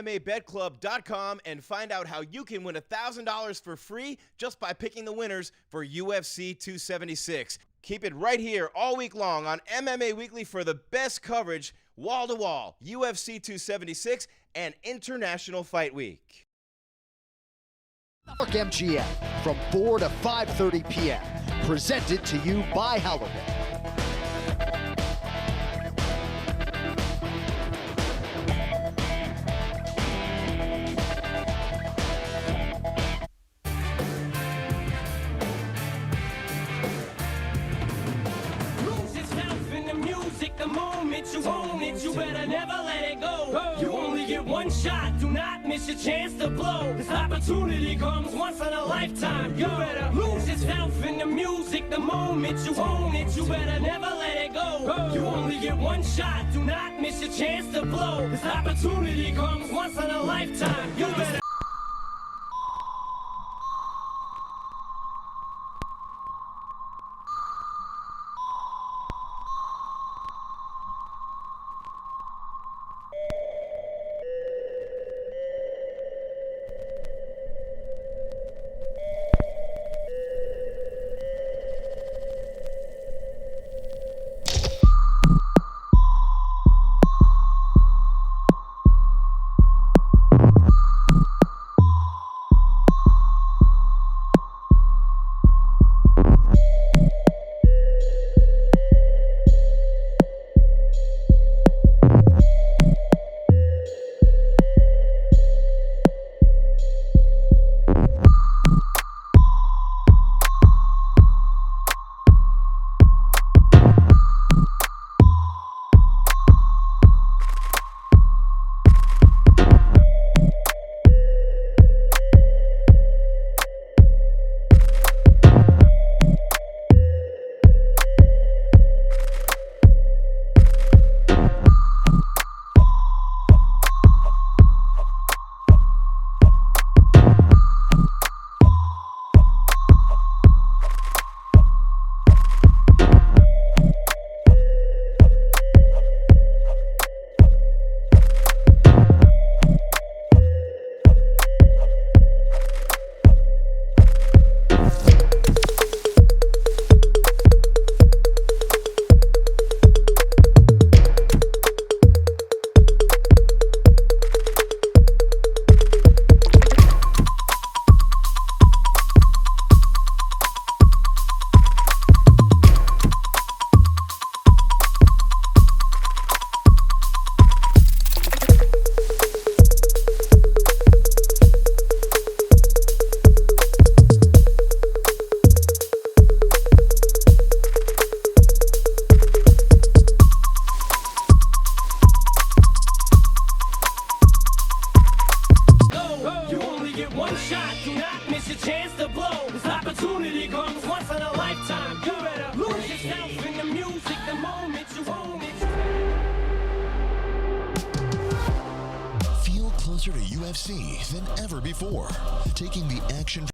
MMABetClub.com and find out how you can win $1,000 for free just by picking the winners for UFC 276. Keep it right here all week long on MMA Weekly for the best coverage, wall-to-wall, UFC 276 and International Fight Week. MGM from 4 to 5:30 p.m. Presented to you by Holloway. The moment you own it, you better never let it go. You only get one shot, do not miss your chance to blow. This opportunity comes once in a lifetime. You better lose yourself in the music. The moment you own it, you better never let it go. You only get one shot, do not miss your chance to blow. This opportunity comes once in a lifetime. You better. never before. Taking the action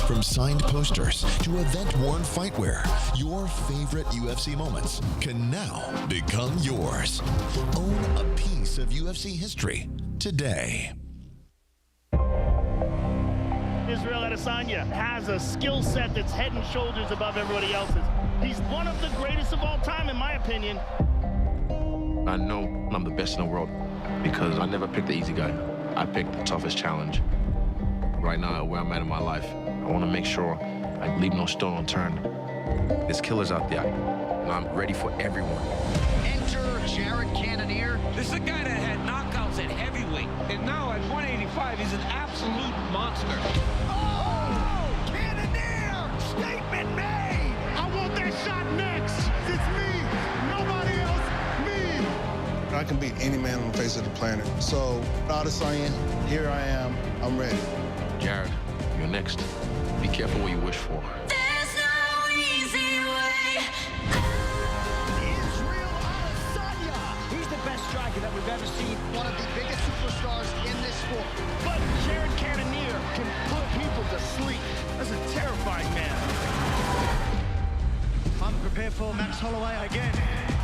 from signed posters to event-worn fightwear, your favorite UFC moments can now become yours. Own a piece of UFC history today. Israel Adesanya has a skill set that's head and shoulders above everybody else's. He's one of the greatest of all time, in my opinion. I know I'm the best in the world because I never picked the easy guy. I picked the toughest challenge. Right now, where I'm at in my life, I want to make sure I leave no stone unturned. There's killers out there, and I'm ready for everyone. Enter Jared Cannonier. This is a guy that had knockouts at heavyweight, and now at 185, he's an absolute monster. Oh! Cannonier! Statement made! I want that shot next. It's me. Nobody else. Me. I can beat any man on the face of the planet. So, Adesanya, here I am. I'm ready. Jared, you're next. Be careful what you wish for. There's no easy way. Israel Adesanya! He's the best striker that we've ever seen. One of the biggest superstars in this sport. But Jared Cannonier can put people to sleep. That's a terrifying man. I'm prepared for Max Holloway again.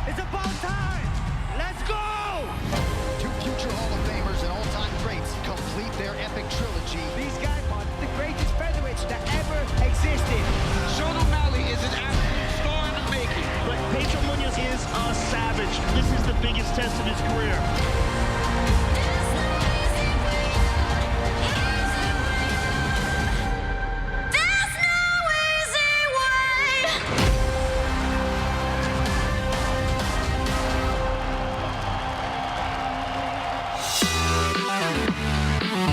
It's about time! Let's go! Two future Hall of Famers and all-time greats complete their epic trilogy. These guys are the greatest featherweights that ever existed. Sean O'Malley is an absolute star in the making. But Pedro Munoz is a savage. This is the biggest test of his career. There's no easy way.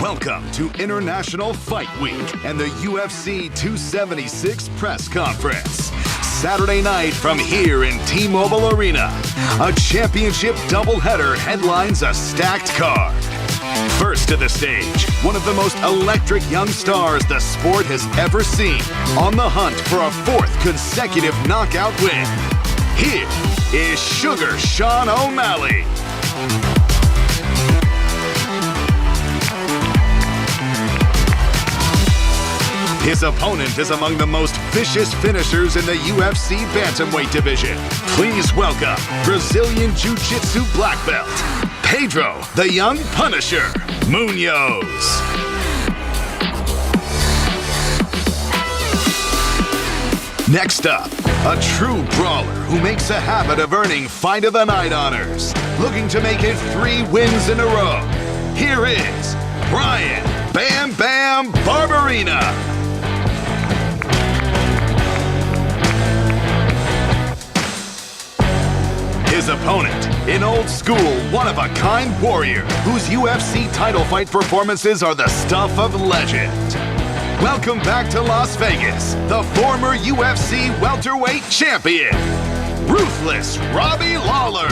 Welcome to International Fight Week and the UFC 276 press conference. Saturday night from here in T-Mobile Arena, a championship doubleheader headlines a stacked card. First to the stage, one of the most electric young stars the sport has ever seen, on the hunt for a fourth consecutive knockout win. Here is Sugar Sean O'Malley. His opponent is among the most vicious finishers in the UFC bantamweight division. Please welcome Brazilian Jiu-Jitsu black belt, Pedro the Young Punisher Munoz. Next up, a true brawler who makes a habit of earning Fight of the Night honors, looking to make it 3 wins in a row. Here is Brian Bam Bam Barberina. His opponent, an old school, one-of-a-kind warrior whose UFC title fight performances are the stuff of legend. Welcome back to Las Vegas, the former UFC welterweight champion, Ruthless Robbie Lawler.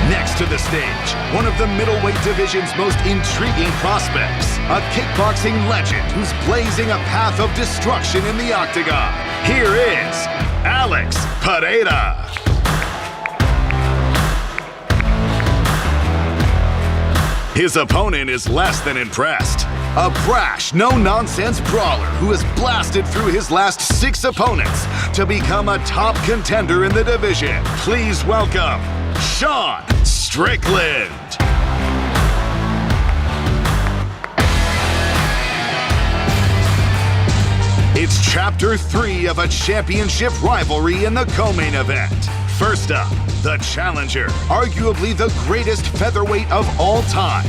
Next to the stage, one of the middleweight division's most intriguing prospects, a kickboxing legend who's blazing a path of destruction in the octagon. Here is Alex Pereira. His opponent is less than impressed. A brash, no-nonsense brawler who has blasted through his last 6 opponents to become a top contender in the division. Please welcome Sean Strickland. It's Chapter 3 of a championship rivalry in the co-main event. First up, the challenger, arguably the greatest featherweight of all time.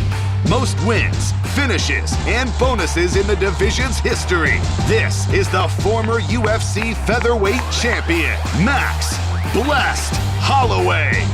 Most wins, finishes, and bonuses in the division's history. This is the former UFC featherweight champion, Max Blessed Holloway.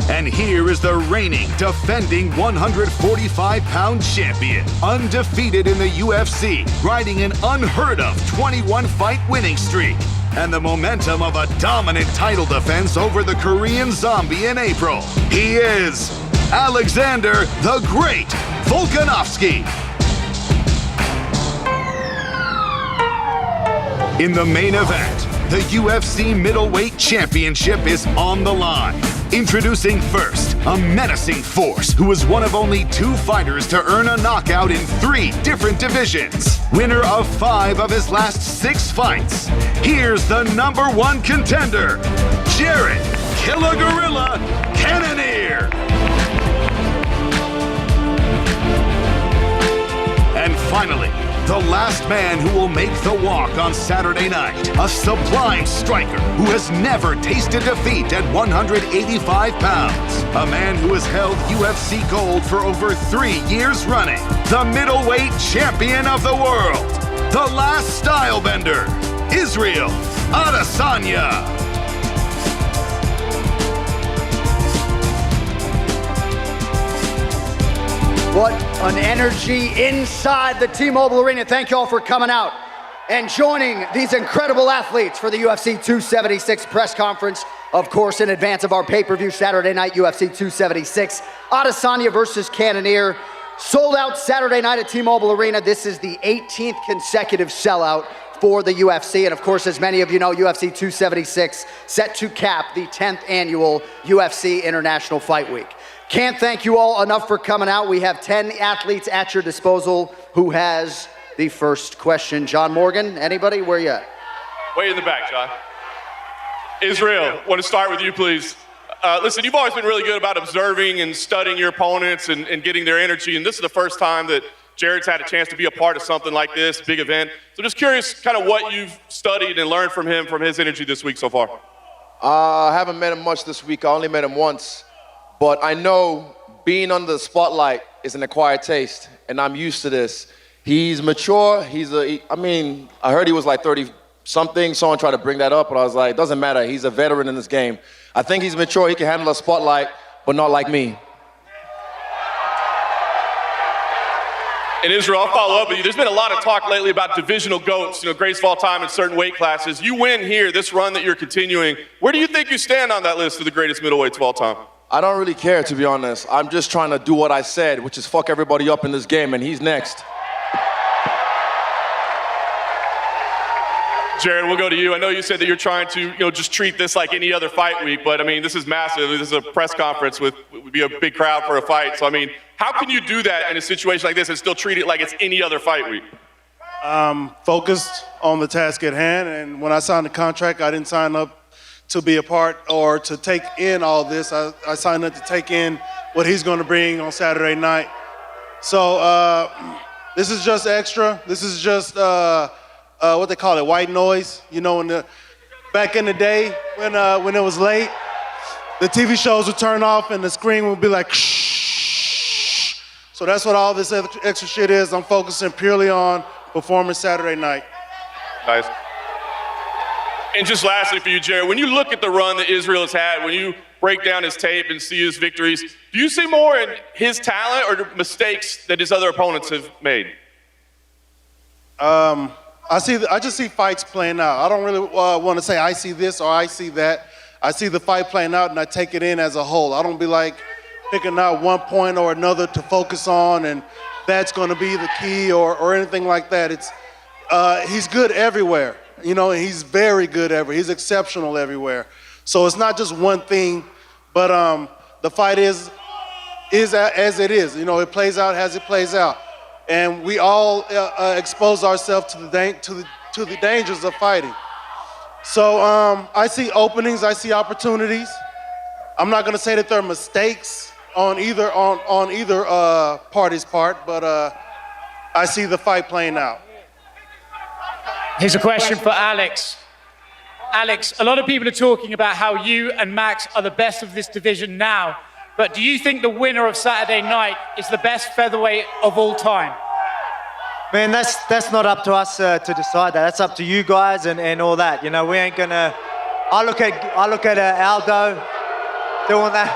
And here is the reigning, defending 145-pound champion, undefeated in the UFC, riding an unheard-of 21-fight winning streak, and the momentum of a dominant title defense over the Korean Zombie in April. He is Alexander the Great Volkanovski. In the main event, the UFC Middleweight Championship is on the line. Introducing first, a menacing force who is one of only 2 fighters to earn a knockout in 3 different divisions. Winner of 5 of his last 6 fights. Here's the #1 contender, Jared Killer Gorilla Cannonier. And finally, the last man who will make the walk on Saturday night, a sublime striker who has never tasted defeat at 185 pounds. A man who has held UFC gold for over 3 years running. The middleweight champion of the world. The last stylebender, Israel Adesanya. What an energy inside the T-Mobile Arena. Thank you all for coming out and joining these incredible athletes for the UFC 276 press conference. Of course, in advance of our pay-per-view Saturday night UFC 276. Adesanya versus Cannonier. Sold out Saturday night at T-Mobile Arena. This is the 18th consecutive sellout for the UFC. And of course, as many of you know, UFC 276 set to cap the 10th annual UFC International Fight Week. Can't thank you all enough for coming out. We have 10 athletes at your disposal. Who has the first question? John Morgan, anybody? Where you at? Way in the back, John. Israel, want to start with you, please. Listen, you've always been really good about observing and studying your opponents and getting their energy, and this is the first time that Jared's had a chance to be a part of something like this, big event. So just curious kind of what you've studied and learned from him, from his energy this week so far. I haven't met him much this week. I only met him once. But I know being under the spotlight is an acquired taste, and I'm used to this. He's mature. I heard he was like 30-something. Someone tried to bring that up, but I was like, it doesn't matter. He's a veteran in this game. I think he's mature. He can handle a spotlight, but not like me. And Israel, I'll follow up with you. There's been a lot of talk lately about divisional GOATs, greats of all time in certain weight classes. You win here, this run that you're continuing. Where do you think you stand on that list of the greatest middleweights of all time? I don't really care, to be honest. I'm just trying to do what I said, which is fuck everybody up in this game, and he's next. Jared, we'll go to you. I know you said that you're trying to, just treat this like any other fight week, but I mean, this is massive. This is a press conference would be a big crowd for a fight. So I mean, how can you do that in a situation like this and still treat it like it's any other fight week? Focused on the task at hand, and when I signed the contract, I didn't sign up to be a part or to take in all this. I signed up to take in what he's going to bring on Saturday night. So this is just extra. This is just what they call it, white noise. Back in the day when it was late, the TV shows would turn off and the screen would be like, shh. So that's what all this extra shit is. I'm focusing purely on performance Saturday night. Nice. And just lastly for you, Jared, when you look at the run that Israel has had, when you break down his tape and see his victories, do you see more in his talent or mistakes that his other opponents have made? I just see fights playing out. I don't really want to say I see this or I see that. I see the fight playing out and I take it in as a whole. I don't be like picking out one point or another to focus on and that's going to be the key or anything like that. He's good everywhere. He's very good everywhere. He's exceptional everywhere. So it's not just one thing, but the fight is as it is. It plays out as it plays out. And we all expose ourselves to the dangers of fighting. So I see openings, I see opportunities. I'm not going to say that there are mistakes on either party's part, but I see the fight playing out. Here's a question for Alex. Alex, a lot of people are talking about how you and Max are the best of this division now, but do you think the winner of Saturday night is the best featherweight of all time? Man, that's not up to us to decide that. That's up to you guys and all that. We ain't gonna. I look at Aldo doing that.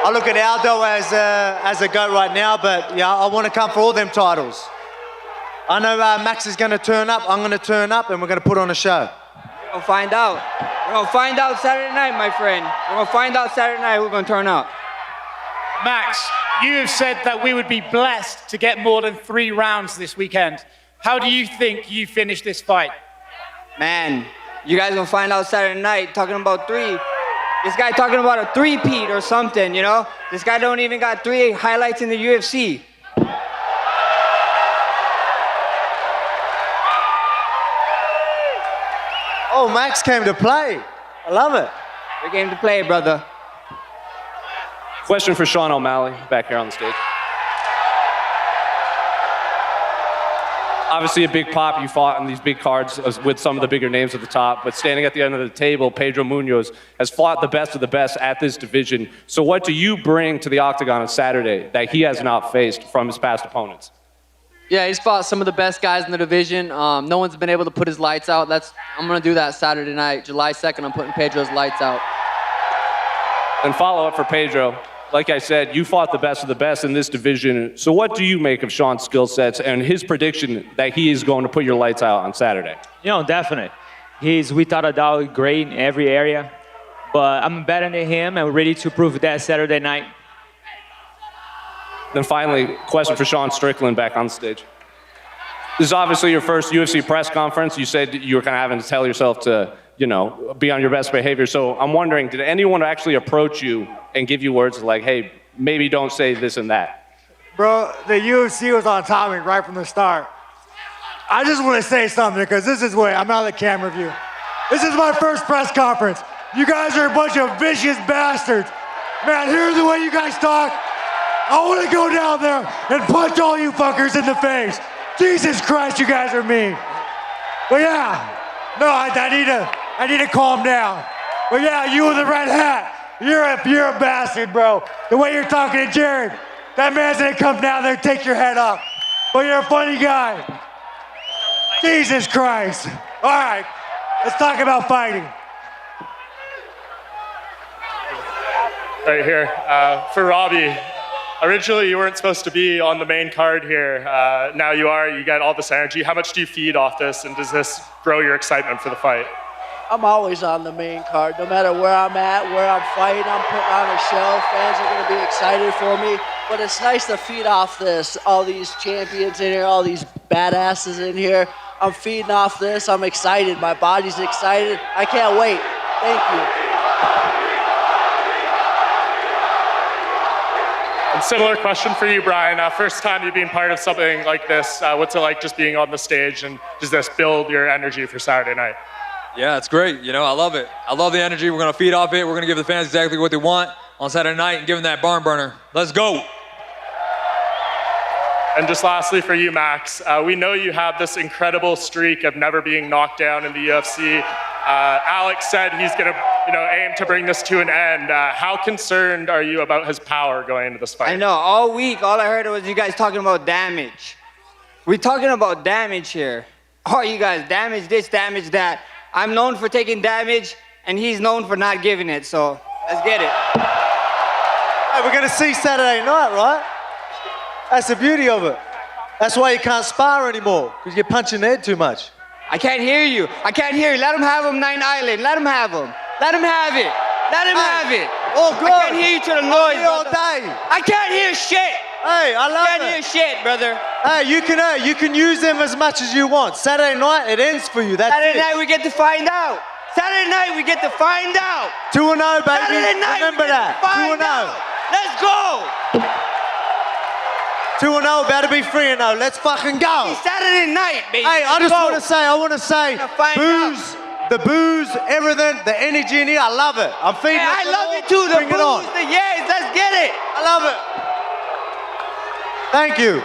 I look at Aldo as a GOAT right now, but yeah, I want to come for all them titles. I know Max is going to turn up, I'm going to turn up, and we're going to put on a show. We're going to find out. We're going to find out Saturday night, my friend. We're going to find out Saturday night who's going to turn up. Max, you have said that we would be blessed to get more than 3 rounds this weekend. How do you think you finish this fight? Man, you guys gonna find out Saturday night talking about 3. This guy talking about a 3-peat or something, you know? This guy don't even got 3 highlights in the UFC. Oh, Max came to play. I love it. We came to play, brother. Question for Sean O'Malley, back here on the stage. Obviously a big pop, you fought on these big cards with some of the bigger names at the top, but standing at the end of the table, Pedro Munoz has fought the best of the best at this division. So what do you bring to the octagon on Saturday that he has not faced from his past opponents? Yeah, he's fought some of the best guys in the division. No one's been able to put his lights out. I'm gonna do that Saturday night, July 2nd, I'm putting Pedro's lights out. And follow up for Pedro. Like I said, you fought the best of the best in this division. So what do you make of Sean's skill sets and his prediction that he is going to put your lights out on Saturday? You know, definitely. He's without a doubt great in every area. But I'm better than him and ready to prove that Saturday night. Then finally, question for Sean Strickland back on stage. This is obviously your first UFC press conference. You said you were kind of having to tell yourself to, you know, be on your best behavior. So I'm wondering, did anyone actually approach you and give you words like, hey, maybe don't say this and that? Bro, the UFC was on top of me right from the start. I just want to say something because this is what, I'm out of the camera view. This is my first press conference. You guys are a bunch of vicious bastards. Man, here's the way you guys talk. I want to go down there and punch all you fuckers in the face. Jesus Christ, you guys are mean. But yeah, no, I need to calm down. But yeah, you with the red hat, you're a bastard, bro. The way you're talking to Jared, that man's gonna come down there and take your head off. But you're a funny guy. Jesus Christ. All right, let's talk about fighting. Right here, for Robbie. Originally, you weren't supposed to be on the main card here. Now you are, you get all this energy. How much do you feed off this, and does this grow your excitement for the fight? I'm always on the main card. No matter where I'm at, where I'm fighting, I'm putting on a show. Fans are going to be excited for me. But it's nice to feed off this. All these champions in here, all these badasses in here. I'm feeding off this. I'm excited. My body's excited. I can't wait. Thank you. And similar question for you, Brian. First time you've been part of something like this. What's it like just being on the stage, and does this build your energy for Saturday night? Yeah, it's great. You know, I love it. I love the energy. We're going to feed off it. We're going to give the fans exactly what they want on Saturday night and give them that barn burner. Let's go. And just lastly for you, Max, we know you have this incredible streak of never being knocked down in the UFC. Alex said he's going to, aim to bring this to an end. How concerned are you about his power going into this fight? I know, all week, all I heard was you guys talking about damage. We're talking about damage here. Oh, you guys, damage this, damage that. I'm known for taking damage, and he's known for not giving it, so let's get it. Hey, we're gonna see Saturday night, right? That's the beauty of it. That's why you can't spar anymore, because you're punching the head too much. I can't hear you. I can't hear you. Let him have him, Nine Island. Let him have him. Let him have it. Let him have it. Oh, good. I can't hear you to the noise, all brother. day. I can't hear shit. Hey, I love it. I can't hear shit, brother. Hey, you can use them as much as you want. Saturday night, it ends for you. That's Saturday it. night, we get to find out. Saturday night, we get to find out. 2-0, baby. Saturday night, Remember that. 2-0. Let's go. 2-0, about to be 3-0. Let's fucking go. It's Saturday night, baby. Hey, I just want to say, booze, the booze, everything, the energy in here, I love it. I'm feeding I love it too. The booze, the yes, let's get it. I love it. Thank you.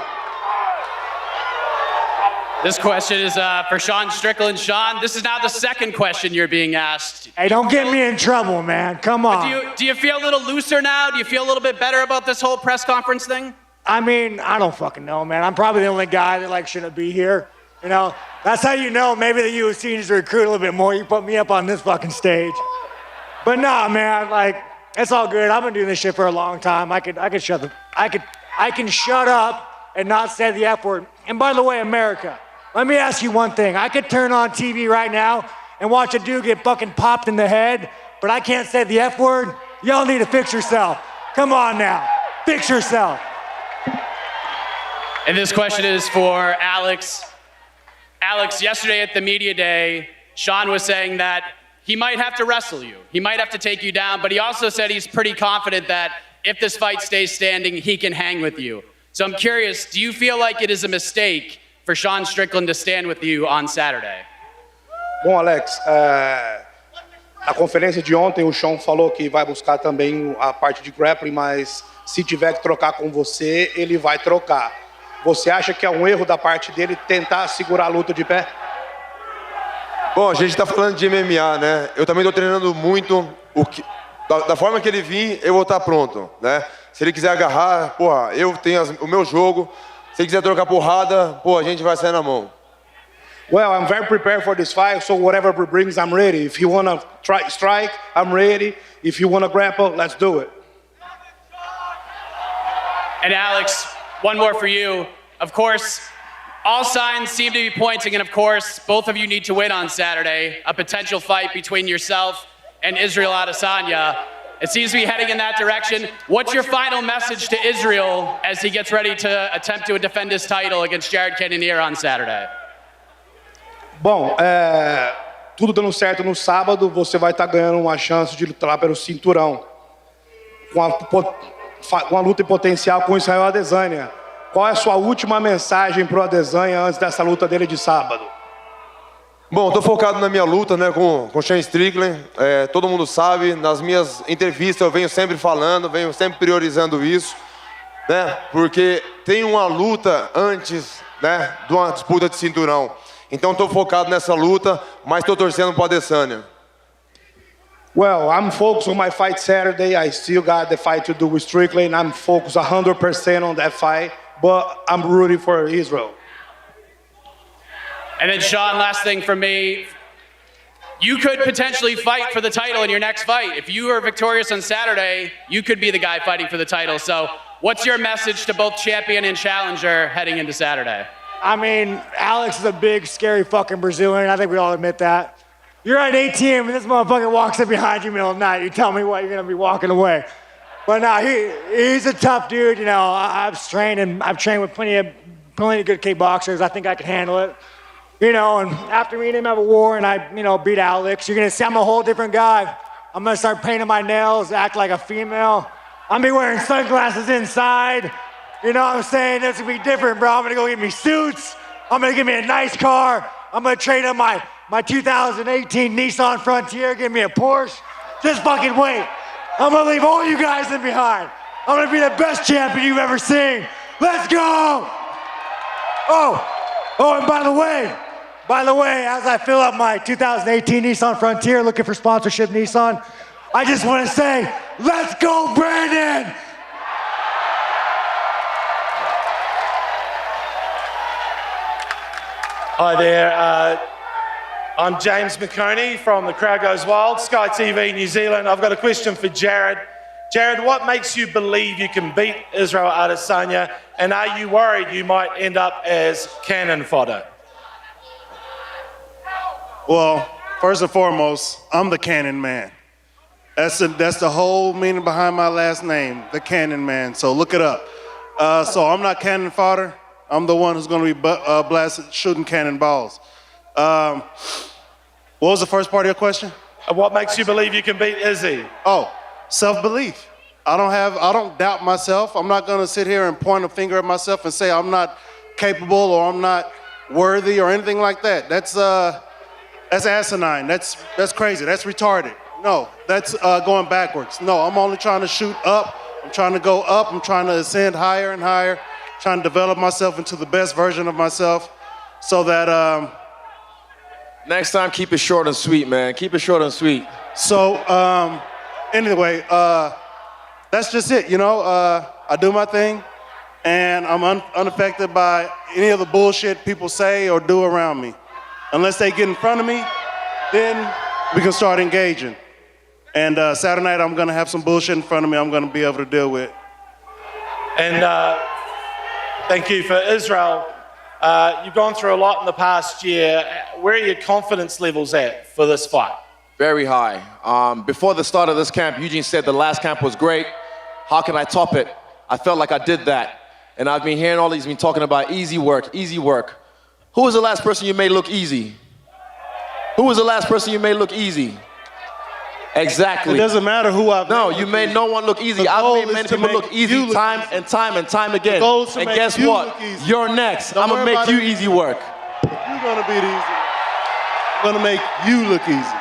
This question is for Sean Strickland. Sean, this is now the second question you're being asked. Hey, don't get me in trouble, man. Come on. Do you feel a little looser now? Do you feel a little bit better about this whole press conference thing? I mean, I don't fucking know, man. I'm probably the only guy that shouldn't be here. You know, that's how you know maybe the UFC needs to recruit a little bit more. You put me up on this fucking stage. But nah, man, it's all good. I've been doing this shit for a long time. I can shut up and not say the F word. And by the way, America, let me ask you one thing. I could turn on TV right now and watch a dude get fucking popped in the head, but I can't say the F word. Y'all need to fix yourself. Come on now. Fix yourself. And this question is for Alex. Alex, yesterday at the media day, Sean was saying that he might have to wrestle you. He might have to take you down, but he also said he's pretty confident that if this fight stays standing, he can hang with you. So I'm curious, do you feel like it is a mistake for Sean Strickland to stand with you on Saturday? Bom, Alex, na conferência de ontem o Sean falou que vai buscar também a parte de grappling, mas se tiver que trocar com você, ele vai trocar. Você acha que é um erro da parte dele tentar segurar a luta de pé? Bom, a gente está falando de MMA, né? Eu também estou treinando muito. Da forma que ele vir, eu vou estar pronto, né? Se ele quiser agarrar, porra, eu tenho o meu jogo. Se ele quiser trocar porrada, pô, a gente vai sair na mão. Well, I'm very prepared for this fight, so whatever it brings, I'm ready. If you want to strike, I'm ready. If you want to grapple, let's do it. And Alex, one more for you. Of course, all signs seem to be pointing, and of course, both of you need to win on Saturday. A potential fight between yourself and Israel Adesanya. It seems to be heading in that direction. What's your final message to Israel as he gets ready to attempt to defend his title against Cannonier on Saturday? Bom, tudo dando certo no sábado, você vai estar ganhando uma chance de lutar pelo cinturão. Com a luta em potencial com Israel Adesanya. Qual é a sua última mensagem pro Adesanya antes dessa luta dele de sábado? Bom, estou focado na minha luta, né, com o Sean Strickland. Todo mundo sabe, nas minhas entrevistas eu venho sempre falando, venho sempre priorizando isso, né, porque tem uma luta antes, né, de uma disputa de cinturão. Então estou focado nessa luta, mas estou torcendo para o Adesanya. Well, I'm focused on my fight Saturday. I still got the fight to do with Strickland. I'm focused 100% on that fight, but I'm rooting for Israel. And then Sean, last thing from me. You could potentially fight for the title in your next fight. If you are victorious on Saturday, you could be the guy fighting for the title. So what's your message to both champion and challenger heading into Saturday? I mean, Alex is a big, scary fucking Brazilian. I think we all admit that. You're at ATM and this motherfucker walks up behind you in the middle of the night. You tell me what, you're gonna be walking away. But no, he's a tough dude. You know, I've trained with plenty of good kickboxers. I think I can handle it. You know, and after me and him have a war and I, beat Alex, you're gonna see I'm a whole different guy. I'm gonna start painting my nails, act like a female. I'm gonna be wearing sunglasses inside. You know what I'm saying? This will be different, bro. I'm gonna go get me suits. I'm gonna get me a nice car. I'm gonna trade in my 2018 Nissan Frontier, get me a Porsche. Just fucking wait. I'm gonna leave all you guys in behind. I'm gonna be the best champion you've ever seen. Let's go! Oh, and by the way, as I fill up my 2018 Nissan Frontier, looking for sponsorship Nissan, I just want to say, let's go, Brandon! Hi there, I'm James McConey from The Crowd Goes Wild, Sky TV New Zealand. I've got a question for Jared. Jared, what makes you believe you can beat Israel Adesanya, and are you worried you might end up as cannon fodder? Well, first and foremost, I'm the Cannon Man. That's the whole meaning behind my last name, the Cannon Man. So look it up. So I'm not cannon fodder. I'm the one who's going to be blasted, shooting cannonballs. What was the first part of your question? What makes you believe you can beat Izzy? Oh, self-belief. I don't doubt myself. I'm not going to sit here and point a finger at myself and say I'm not capable or I'm not worthy or anything like that. That's asinine. That's crazy. That's retarded. No, that's going backwards. No, I'm only trying to shoot up. I'm trying to go up. I'm trying to ascend higher and higher, trying to develop myself into the best version of myself so that... Next time, keep it short and sweet, man. Keep it short and sweet. So, anyway, that's just it, I do my thing, and I'm unaffected by any of the bullshit people say or do around me. Unless they get in front of me, then we can start engaging. And Saturday night, I'm gonna have some bullshit in front of me I'm gonna be able to deal with. And thank you for Israel. You've gone through a lot in the past year. Where are your confidence levels at for this fight? Very high. Before the start of this camp, Eugene said the last camp was great. How can I top it? I felt like I did that. And I've been hearing all these, been talking about easy work, easy work. Who was the last person you made look easy? Who was the last person you made look easy? Exactly. It doesn't matter who I've No, you made no one look easy. I've made many people look easy time and time again. And guess what? You're next. I'm gonna make you easy work. You're gonna be the easy. I'm gonna make you look easy.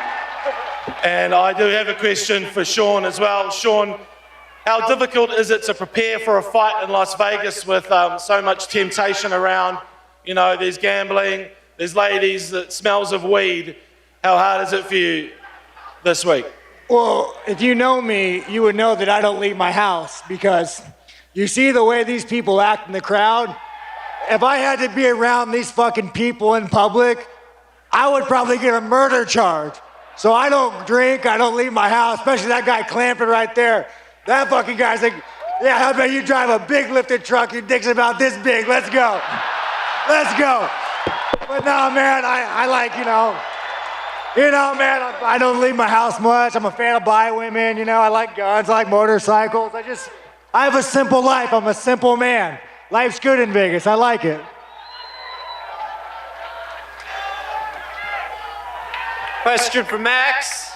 And I do have a question for Sean as well. Sean, how difficult is it to prepare for a fight in Las Vegas with so much temptation around? You know, there's gambling, there's ladies, it smells of weed. How hard is it for you this week? Well, if you know me, you would know that I don't leave my house because you see the way these people act in the crowd. If I had to be around these fucking people in public, I would probably get a murder charge. So I don't drink, I don't leave my house, especially that guy clamping right there. That fucking guy's like, yeah, how about you drive a big lifted truck, your dick's about this big, let's go. Let's go. But no, man, I like, man, I don't leave my house much. I'm a fan of bi women, I like guns, I like motorcycles. I have a simple life. I'm a simple man. Life's good in Vegas. I like it. Question for Max.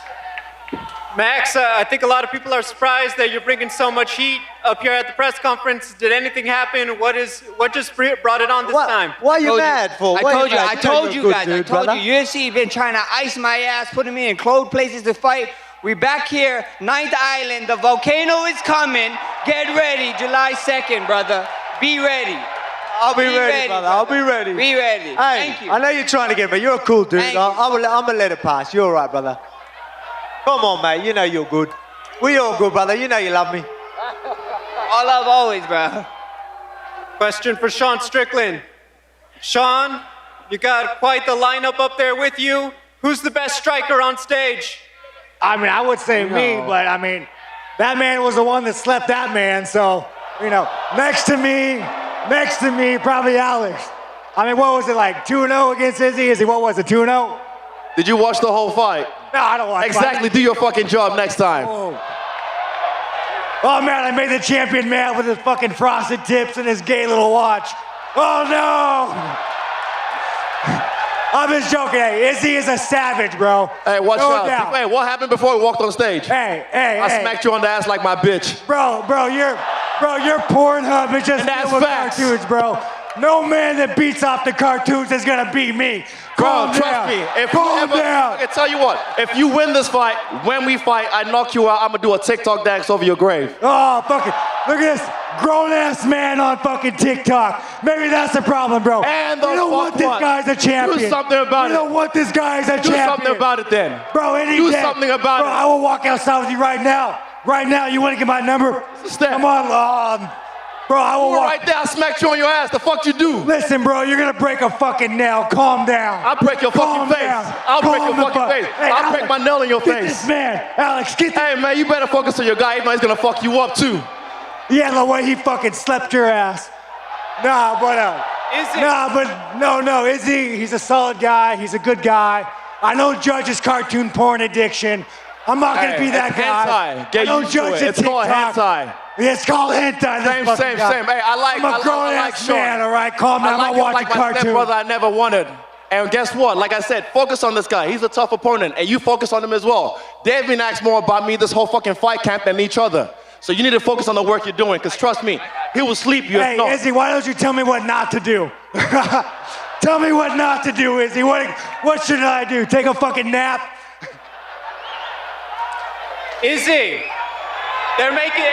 Max, I think a lot of people are surprised that you're bringing so much heat up here at the press conference. Did anything happen? What just brought it on this time? What are you mad for? I told you guys. UFC been trying to ice my ass, putting me in cold places to fight. We back here, 9th Island. The volcano is coming. Get ready, July 2nd, brother. Be ready. I'll be ready, brother. I'll be ready. Be ready. Hey, Thank you. I know you're trying to get me. You're a cool dude. I'm gonna let it pass. You're all right, brother. Come on, mate. You know you're good. We all good, brother. You know you love me. All love always, bro. Question for Sean Strickland. Sean, you got quite the lineup up there with you. Who's the best striker on stage? I would say me, but that man was the one that slept that man, so, next to me, probably Alex. What was it, like 2-0 against Izzy? What was it, 2-0? Did you watch the whole fight? No, I don't watch Exactly, do your fucking job next time. Oh man, I made the champion mad with his fucking frosted tips and his gay little watch. Oh no! I'm just joking. Hey, Izzy is a savage, bro. Hey, watch out. Hey, what happened before we walked on stage? I smacked you on the ass like my bitch. Bro, your Pornhub is just filled with cartoons, bro. No man that beats off the cartoons is gonna beat me. Bro, trust me. I can tell you what, if you win this fight, when we fight, I knock you out, I'm gonna do a TikTok dance over your grave. Oh, fucking, look at this grown-ass man on fucking TikTok. Maybe that's the problem, bro. And you don't want this guy's a champion. Do something about it. You don't want this guy's a champion. Do something about it then. Bro, any Do day. something about bro, it. I will walk outside with you right now. Right now, you wanna get my number? Come on, bro, I will walk. Right there, I smacked you on your ass. The fuck you do? Listen, bro, you're gonna break a fucking nail. Calm down. I'll break your fucking face. I'll break your fucking face. Hey, I'll break my nail in your get face. This man, Alex, get this. Hey, man, you better focus on your guy. He's gonna fuck you up too. Yeah, the way he fucking slept your ass. Izzy, he's a solid guy. He's a good guy. I don't judge his cartoon porn addiction. I'm not gonna be that guy. Hentai. Get used to it. It's called hentai. It's called hentai. Same. Hey, I'm a grown-ass man, all right? Calm down. I'm not watching cartoons. My brother I never wanted. And guess what? Like I said, focus on this guy. He's a tough opponent, and you focus on him as well. They've been asked more about me this whole fucking fight camp than each other. So you need to focus on the work you're doing, because trust me, he will sleep you if not. Hey, Izzy, why don't you tell me what not to do? Tell me what not to do, Izzy. What should I do? Take a fucking nap? Izzy, they're making,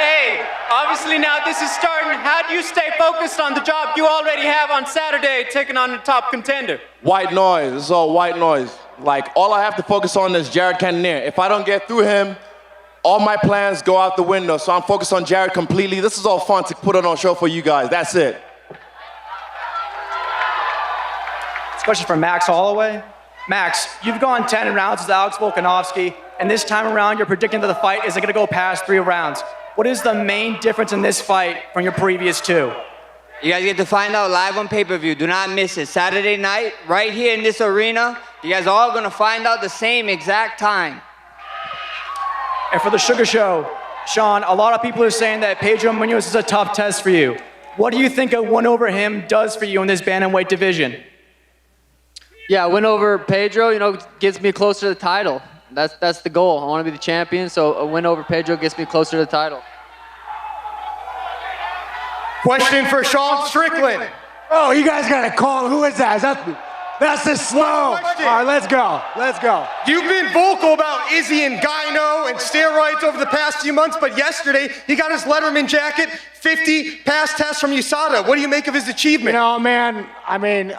obviously now this is starting. How do you stay focused on the job you already have on Saturday, taking on the top contender? White noise, it's all white noise. Like, all I have to focus on is Jared Cannonier. If I don't get through him, all my plans go out the window. So I'm focused on Jared completely. This is all fun to put on a show for you guys. That's it. This question from Max Holloway. Max, you've gone 10 rounds with Alex Volkanovski, and this time around you're predicting that the fight isn't going to go past 3 rounds. What is the main difference in this fight from your previous 2? You guys get to find out live on pay-per-view. Do not miss it. Saturday night, right here in this arena. You guys are all going to find out the same exact time. And for the Sugar Show, Sean, a lot of people are saying that Pedro Munoz is a tough test for you. What do you think a win over him does for you in this bantamweight division? Yeah, win over Pedro, gets me closer to the title. That's the goal. I want to be the champion, so a win over Pedro gets me closer to the title. Question for Sean Strickland. Oh, you guys got to call. Who is that? That's the slow. All right, let's go. Let's go. You've been vocal about Izzy and Gyno and steroids over the past few months, but yesterday he got his Letterman jacket, 50 pass tests from USADA. What do you make of his achievement? Man, I mean,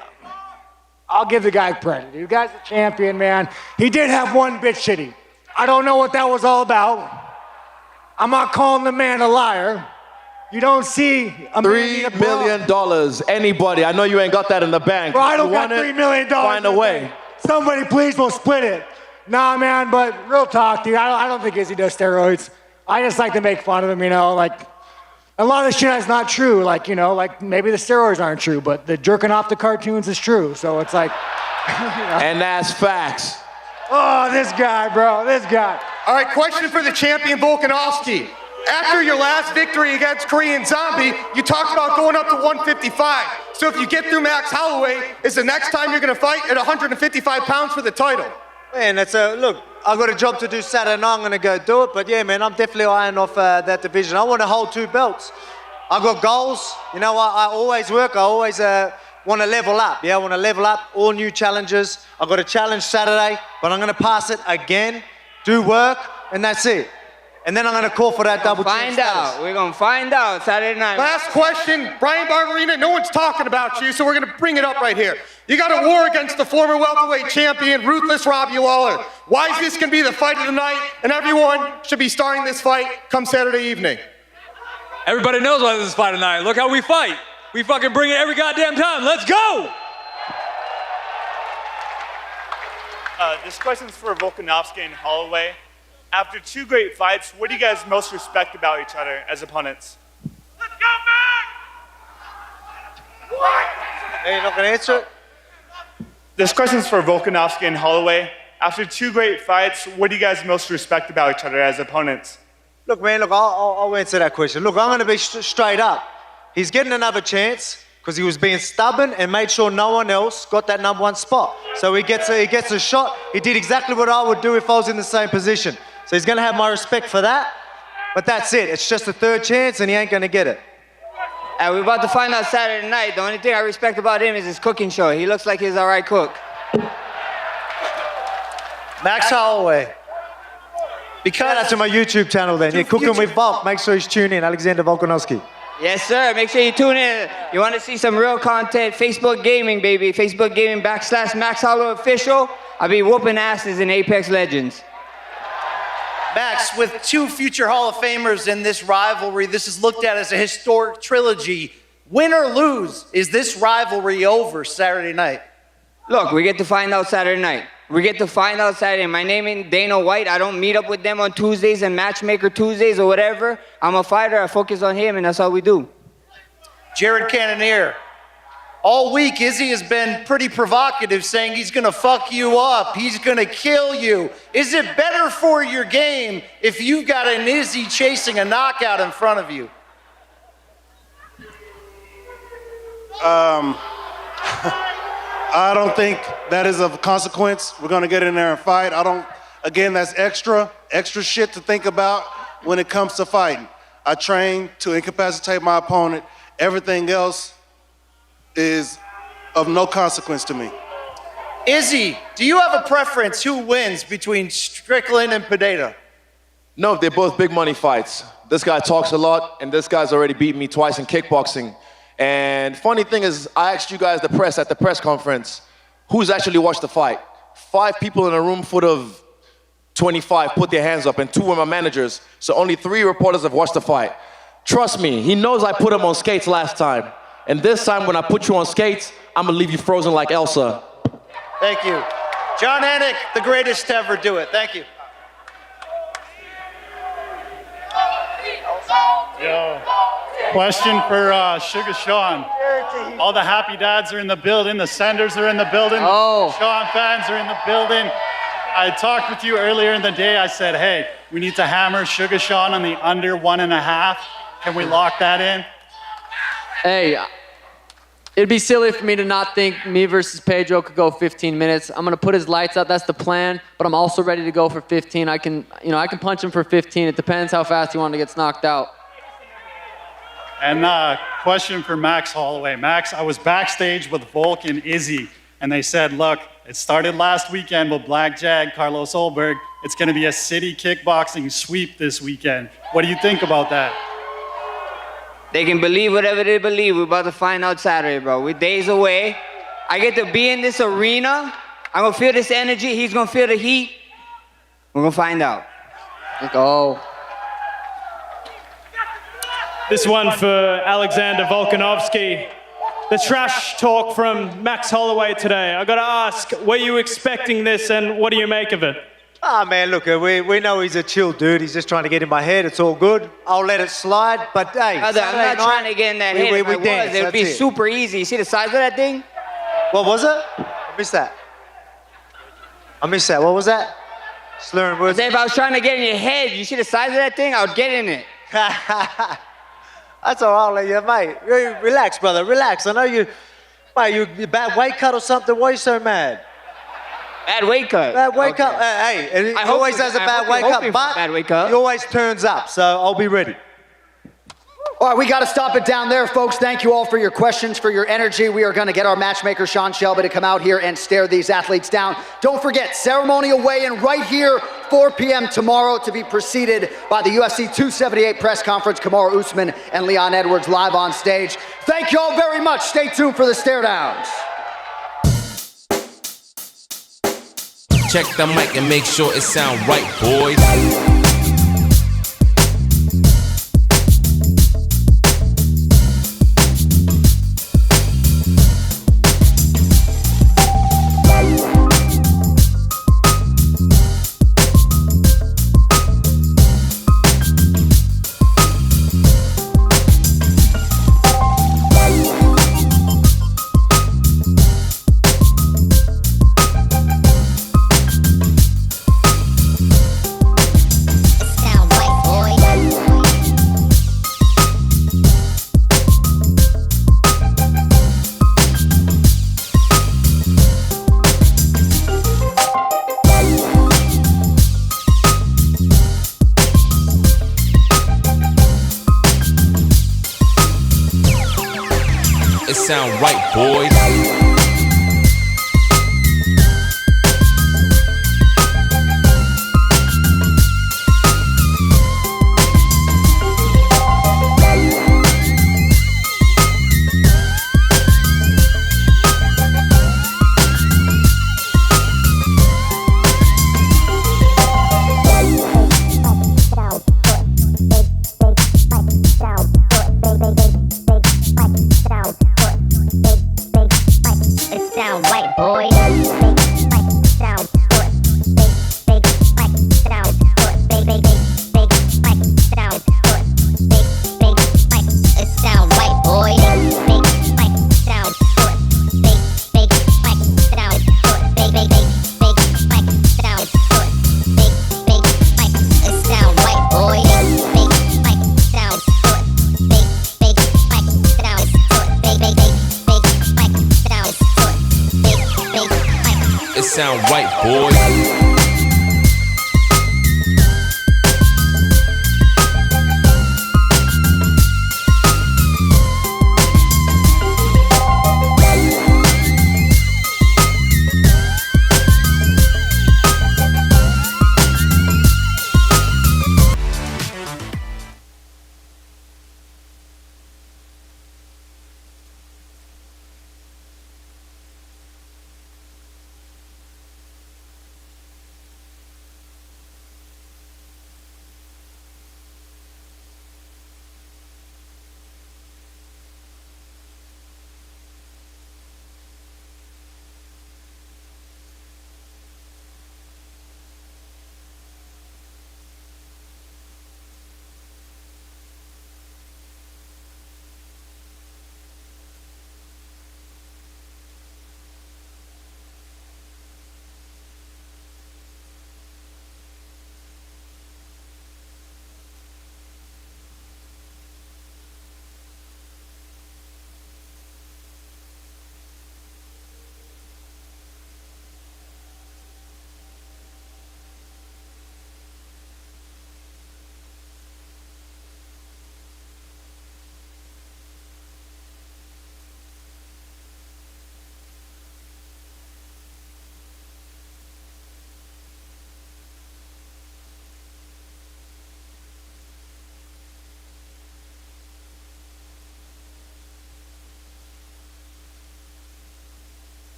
I'll give the guy credit. The guy's a champion, man. He did have one bit shitty. I don't know what that was all about. I'm not calling the man a liar. You don't see a $3 million. Anybody? I know you ain't got that in the bank. Bro, I don't got $3 million. Find a way. Somebody please will split it. Nah, man, but real talk, dude. I don't think Izzy does steroids. I just like to make fun of him, like a lot of the shit is not true. Like maybe the steroids aren't true, but the jerking off the cartoons is true. So it's like, And that's facts. Oh, this guy, bro, this guy. All right, question for the champion, Volkanovski. After your last victory against Korean Zombie, you talked about going up to 155. So if you get through Max Holloway, is the next time you're going to fight at 155 pounds for the title? Man, look, I've got a job to do Saturday night. I'm going to go do it. But yeah, man, I'm definitely eyeing off that division. I want to hold 2 belts. I've got goals. I always work. I always want to level up. Yeah, I want to level up, all new challenges. I've got a challenge Saturday, but I'm going to pass it again, do work, and that's it. And then I'm going to call for that double champ status. We're going to find out Saturday night. Last question, Brian Barberina, no one's talking about you, so we're going to bring it up right here. You got a war against the former welterweight champion, Ruthless Robbie Lawler. Why is this going to be the fight of the night, and everyone should be starting this fight come Saturday evening? Everybody knows why this is fight tonight. Look how we fight. We fucking bring it every goddamn time. Let's go! This question's for Volkanovski and Holloway. After 2 great fights, what do you guys most respect about each other as opponents? Let's go back! What? Hey, you're not gonna answer it? This question's for Volkanovski and Holloway. After 2 great fights, what do you guys most respect about each other as opponents? Look, man, I'll answer that question. Look, I'm going to be straight up. He's getting another chance because he was being stubborn and made sure no one else got that #1 spot. So he gets a shot. He did exactly what I would do if I was in the same position. So he's going to have my respect for that. But that's it. It's just a 3rd chance, and he ain't going to get it. And we're about to find out Saturday night. The only thing I respect about him is his cooking show. He looks like he's all right cook. Max Holloway. Shout out to my YouTube channel then. Yeah, Cooking with Volk. Make sure you tune in. Alexander Volkanovski. Yes, sir. Make sure you tune in. You want to see some real content? Facebook Gaming, baby. Facebook Gaming / Max Holloway Official. I'll be whooping asses in Apex Legends. Max, with 2 future Hall of Famers in this rivalry, this is looked at as a historic trilogy. Win or lose, is this rivalry over Saturday night? Look, we get to find out Saturday night. We get to find out Saturday. My name is Dana White. I don't meet up with them on Tuesdays and Matchmaker Tuesdays or whatever. I'm a fighter. I focus on him, and that's all we do. Jared Cannonier. All week, Izzy has been pretty provocative, saying he's going to fuck you up. He's going to kill you. Is it better for your game if you've got an Izzy chasing a knockout in front of you? I don't think that is of consequence. We're going to get in there and fight. Again, that's extra shit to think about when it comes to fighting. I train to incapacitate my opponent. Everything else is of no consequence to me. Izzy, do you have a preference who wins between Strickland and Pineda? No, they're both big money fights. This guy talks a lot, and this guy's already beaten me twice in kickboxing. And funny thing is, I asked you guys at the press conference, who's actually watched the fight? 5 people in a room full of 25 put their hands up, and 2 were my managers. So only 3 reporters have watched the fight. Trust me, he knows I put him on skates last time. And this time when I put you on skates, I'm gonna leave you frozen like Elsa. Thank you. John Anik, the greatest to ever do it. Thank you. Yo, question for Sugar Sean. All the happy dads are in the building, the Sanders are in the building, Sean fans are in the building. I talked with you earlier in the day. I said, hey, We need to hammer Sugar Sean on the under 1.5. Can we lock that in? Hey, it'd be silly for me to not think me versus Pedro could go 15 minutes. I'm gonna put his lights out. That's the plan. But I'm also ready to go for 15. I can punch him for 15. It depends how fast he gets knocked out. And question for Max Holloway. Max, I was backstage with Volk and Izzy, and they said, look, it started last weekend with Black Jag, Carlos Olberg. It's going to be a city kickboxing sweep this weekend. What do you think about that? They can believe whatever they believe. We're about to find out Saturday, bro. We're days away. I get to be in this arena. I'm going to feel this energy. He's going to feel the heat. We're going to find out. Let's go. This one for Alexander Volkanovski. The trash talk from Max Holloway today. I got to ask, were you expecting this and what do you make of it? Ah, man, look, we know he's a chill dude. He's just trying to get in my head. It's all good. I'll let it slide, but hey. Brother, I'm not trying to get in that head. If I was, it would be super easy. You see the size of that thing? What was it? I missed that. What was that? Slurring words. If I was trying to get in your head, you see the size of that thing? I would get in it. That's all right, yeah, mate. Relax, brother, relax. I know you bad weight cut or something. Why are you so mad? Bad weight cut. Bad weight cut. Hey, he always has a bad weight cut, but he always turns up, so I'll be ready. All right, we got to stop it down there, folks. Thank you all for your questions, for your energy. We are going to get our matchmaker, Sean Shelby, to come out here and stare these athletes down. Don't forget, ceremonial weigh-in right here, 4 p.m. tomorrow, to be preceded by the UFC 278 press conference. Kamaru Usman and Leon Edwards live on stage. Thank you all very much. Stay tuned for the stare downs. Check the mic and make sure it sound right, boys. Sound right, boys. Sound right, boys.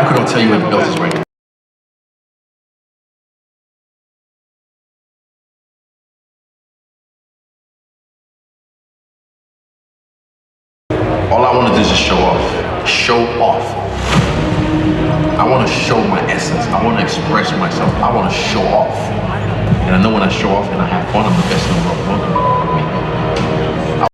I couldn't tell you where the belt is right now. All I want to do is just show off. Show off. I want to show my essence. I want to express myself. I want to show off. And I know when I show off and I have fun, I'm the best in the world.